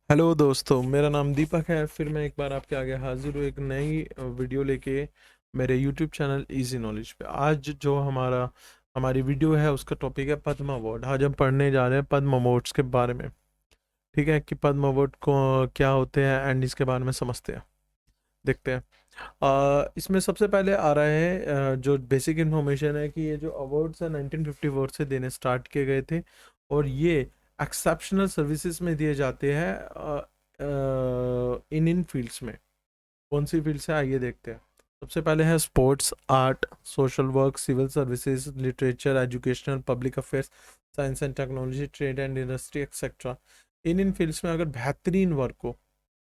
Hello दोस्तों, मेरा नाम दीपक है। फिर मैं एक बार आपके आगे हाजिर हूँ एक नई वीडियो लेके मेरे यूट्यूब चैनल इजी नॉलेज पे। आज जो हमारी वीडियो है उसका टॉपिक है पद्म अवार्ड। आज हम पढ़ने जा रहे हैं पद्म अवार्ड्स के बारे में। ठीक है कि पद्म अवार्ड को क्या होते हैं एंड इसके बारे में समझते हैं, देखते हैं। इसमें सबसे पहले आ रहा है जो बेसिक इन्फॉर्मेशन है कि ये जो अवार्ड्स है 1954 से देने स्टार्ट किए गए थे और ये एक्सेप्शनल सर्विसेज में दिए जाते हैं इन फील्ड्स में। कौन सी फील्ड्स है आइए देखते हैं। सबसे पहले है sports, art, social work, civil services, literature, educational, public affairs, science and technology, trade and industry etcetera. इन फील्ड्स में अगर बेहतरीन वर्क हो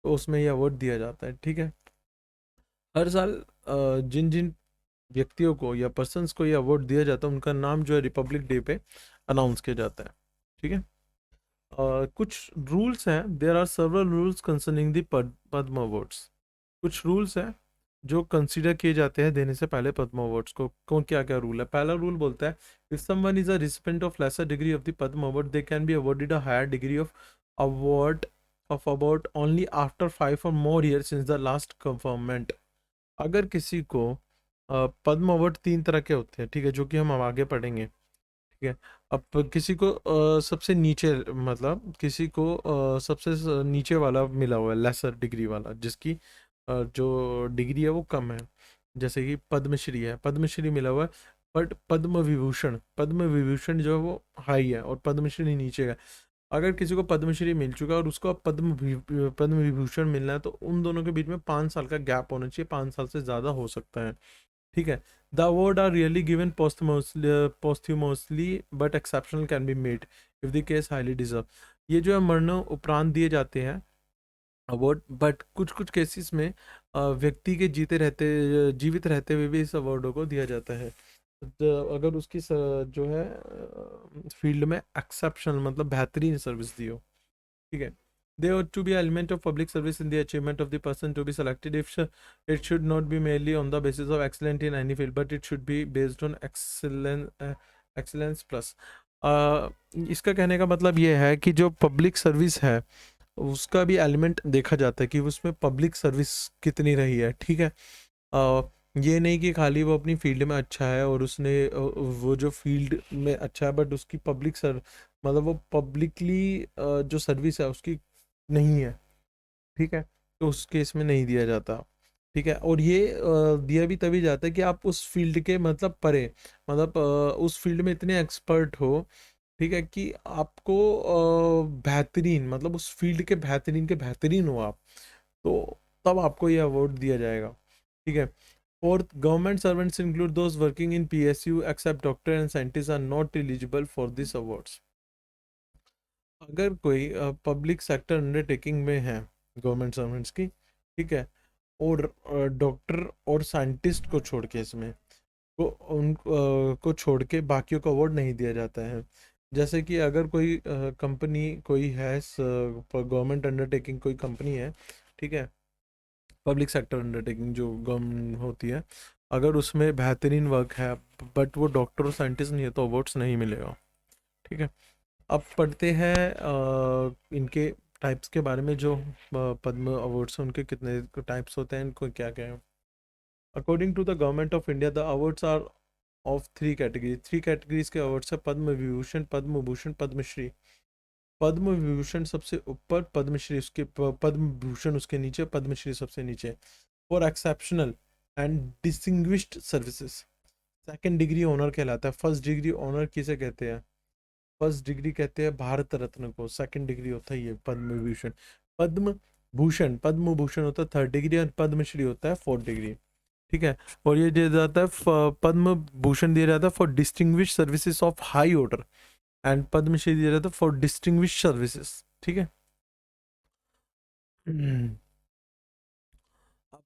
तो उसमें ये अवार्ड दिया जाता है। ठीक है, हर साल जिन जिन व्यक्तियों को या पर्सन्स को ये अवार्ड दिया जाता है उनका नाम जो है रिपब्लिक डे पे अनाउंस किया जाता है। ठीक है, कुछ रूल्स हैं। There are several rules concerning the Padma awards. कुछ रूल्स हैं जो कंसीडर किए जाते हैं देने से पहले पद्म अवार्ड्स को। कौन क्या क्या रूल है? पहला रूल बोलता है if someone is a recipient of lesser degree of the Padma award they can be awarded a higher degree of award of award only after 5 or more years since the last conferment. अगर किसी को पद्म award 3 तरह के होते हैं, ठीक है, जो कि हम अब आगे पढ़ेंगे। ठीक है, अब किसी को सबसे नीचे, मतलब किसी को नीचे वाला मिला हुआ है, लेसर डिग्री वाला, जिसकी जो डिग्री है वो कम है। जैसे कि पद्मश्री है, पद्मश्री मिला हुआ है। बट पद्म विभूषण जो है वो हाई है और पद्मश्री नीचे है। अगर किसी को पद्मश्री मिल चुका है और उसको अब पद्म विभूषण मिलना है तो उन दोनों के बीच में 5 साल का गैप होना चाहिए, 5 साल से ज़्यादा हो सकता है। ठीक है, the award are really given posthumously but exceptional can be made if the case highly deserve. ये जो है मरणों उपरांत दिए जाते हैं अवार्ड, बट कुछ कुछ केसेस में व्यक्ति के जीवित रहते हुए भी इस अवार्डों को दिया जाता है। अगर उसकी जो है फील्ड में एक्सेप्शनल मतलब बेहतरीन सर्विस दी हो। ठीक है, there ought to be an element of public service in the achievement of the person to be selected. If it should not be merely on the basis of excellent in any field, but it should be based on excellence plus. इसका कहने का मतलब ये है कि जो public service है उसका भी एलिमेंट देखा जाता है कि उसमें पब्लिक सर्विस कितनी रही है। ठीक है, ये नहीं कि खाली वो अपनी फील्ड में अच्छा है और उसने वो जो फील्ड में अच्छा है बट उसकी पब्लिक मतलब वो पब्लिकली जो सर्विस है उसकी नहीं है। ठीक है, तो उस केस में नहीं दिया जाता। ठीक है, और ये दिया भी तभी जाता है कि आप उस फील्ड के मतलब परे, मतलब उस फील्ड में इतने एक्सपर्ट हो, ठीक है, कि आपको बेहतरीन मतलब उस फील्ड के बेहतरीन हो आप, तो तब आपको ये अवार्ड दिया जाएगा। ठीक है, fourth, government servants include those working in PSU except doctor and scientist are not eligible for this awards. अगर कोई पब्लिक सेक्टर अंडरटेकिंग में है गवर्नमेंट सर्वेंट्स की, ठीक है, और डॉक्टर और साइंटिस्ट को छोड़ के इसमें को छोड़ के बाकियों को अवार्ड नहीं दिया जाता है। जैसे कि अगर कोई कंपनी कोई है, गवर्नमेंट अंडरटेकिंग कोई कंपनी है, ठीक है, पब्लिक सेक्टर अंडरटेकिंग जो गवर्नमेंट होती है, अगर उसमें बेहतरीन वर्क है बट वो डॉक्टर और साइंटिस्ट नहीं है तो अवार्ड्स नहीं मिलेगा। ठीक है, अब पढ़ते हैं इनके टाइप्स के बारे में। जो पद्म अवार्ड्स हैं उनके कितने टाइप्स होते हैं, इनको क्या क्या है। According to the government of India the awards are of 3 category. 3 categories के अवार्ड्स है पद्म विभूषण, पद्म भूषण, पद्मश्री। पद्म विभूषण सबसे ऊपर, पद्मश्री उसके पद्म भूषण उसके नीचे, पद्मश्री सबसे नीचे। For exceptional and distinguished services. Second degree honour कहलाता है। फर्स्ट डिग्री ऑनर किसे कहते हैं? फर्स्ट डिग्री कहते हैं भारत रत्न को। सेकंड डिग्री होता है ये पद्म विभूषण। पद्म भूषण होता है 3rd डिग्री और पद्मश्री होता है 4th डिग्री। ठीक है, और ये दिया जाता है पद्म भूषण दिया जाता है for distinguish services of high order and Padma Shri दिया जाता है फॉर डिस्टिंग्विश सर्विसेज। ठीक है, अब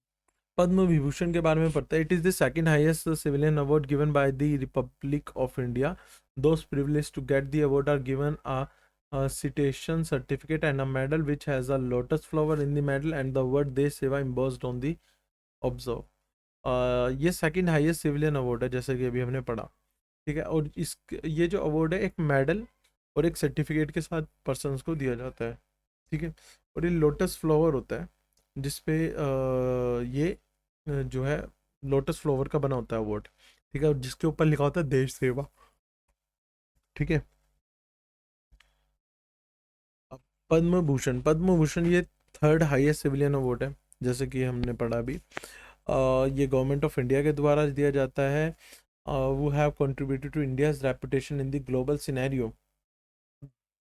पद्म विभूषण के बारे में पढ़ते हैं। It is the second highest civilian award given by the republic of India. Those privilege to get the award are given a citation certificate and a medal which has a lotus flower in the medal and the word देश सेवा embossed on the observe। ये second highest civilian award है जैसे कि अभी हमने पढ़ा। ठीक है, और ये जो अवार्ड है एक मेडल और एक सर्टिफिकेट के साथ पर्सन्स को दिया जाता है। ठीक है। और ये लोटस फ्लावर होता है जिसपे ये जो है लोटस फ्लावर का बना होता है अवार्ड, ठीक है, और जिसके ऊपर लिखा होता है देश सेवा, ठीक है। अब पद्म भूषण, पद्म भूषण ये थर्ड हाईएस्ट सिविलियन अवार्ड है, जैसे कि हमने पढ़ा अभी। ये गवर्नमेंट ऑफ इंडिया के द्वारा दिया जाता है। Who have contributed to India's reputation in the global scenario.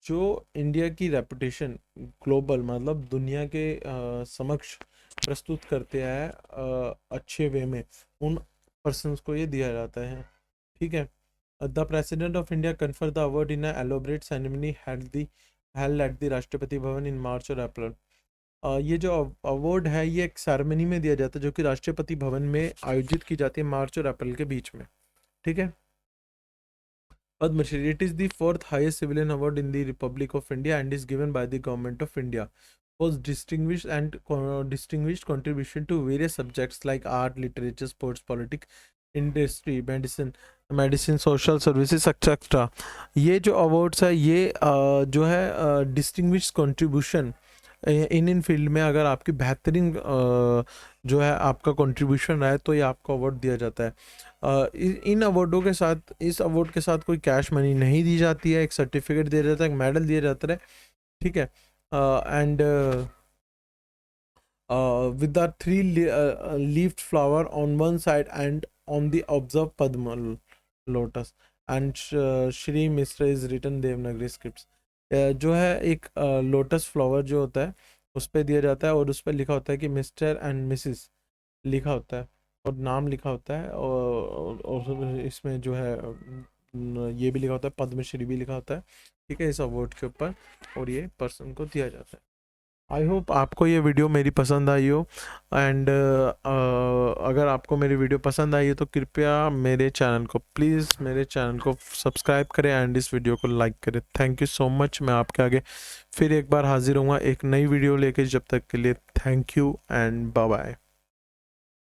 जो इंडिया की रेपुटेशन ग्लोबल मतलब दुनिया के समक्ष प्रस्तुत करते हैं अच्छे वे में, उन पर्सन्स को ये दिया जाता है, ठीक है। The president of India confer the award in elaborate ceremony held at the Rashtrapati Bhavan इन मार्च और अप्रैल। ये जो अवार्ड है ये एक सेरेमनी में दिया जाता है जो कि राष्ट्रपति भवन में आयोजित की जाती है मार्च और अप्रैल के बीच में, ठीक है। Padma Shri. It is the fourth highest civilian award in the Republic of India and is given by the Government of India. Was distinguished and distinguished contribution to various subjects like art, literature, sports, politics, industry, medicine, social services, etc. ये जो awards है ये जो है distinguished contribution इन field में अगर आपकी बेहतरीन जो है आपका कंट्रीब्यूशन रहा है तो ये आपको अवार्ड दिया जाता है। इन अवार्डों के साथ, इस अवार्ड के साथ कोई कैश मनी नहीं दी जाती है, एक सर्टिफिकेट दिया जाता है, एक मेडल दिया जाता है, ठीक है। And with the three leafed flower on one side and on the observed Padma lotus and Shri Mishra is written Devanagari scripts। जो है एक लोटस फ्लावर जो होता है उस पर दिया जाता है और उस पर लिखा होता है कि मिस्टर एंड मिसिस लिखा होता है और नाम लिखा होता है, और इसमें जो है ये भी लिखा होता है, पद्मश्री भी लिखा होता है, ठीक है, इस अवार्ड के ऊपर, और ये पर्सन को दिया जाता है। आई होप आपको ये वीडियो मेरी पसंद आई हो, एंड अगर आपको मेरी वीडियो पसंद आई है तो कृपया मेरे चैनल को प्लीज़ मेरे चैनल को सब्सक्राइब करें एंड इस वीडियो को लाइक करें। Thank you so much. मैं आपके आगे फिर एक बार हाजिर हूँगा एक नई वीडियो लेके, जब तक के लिए thank you and bye bye.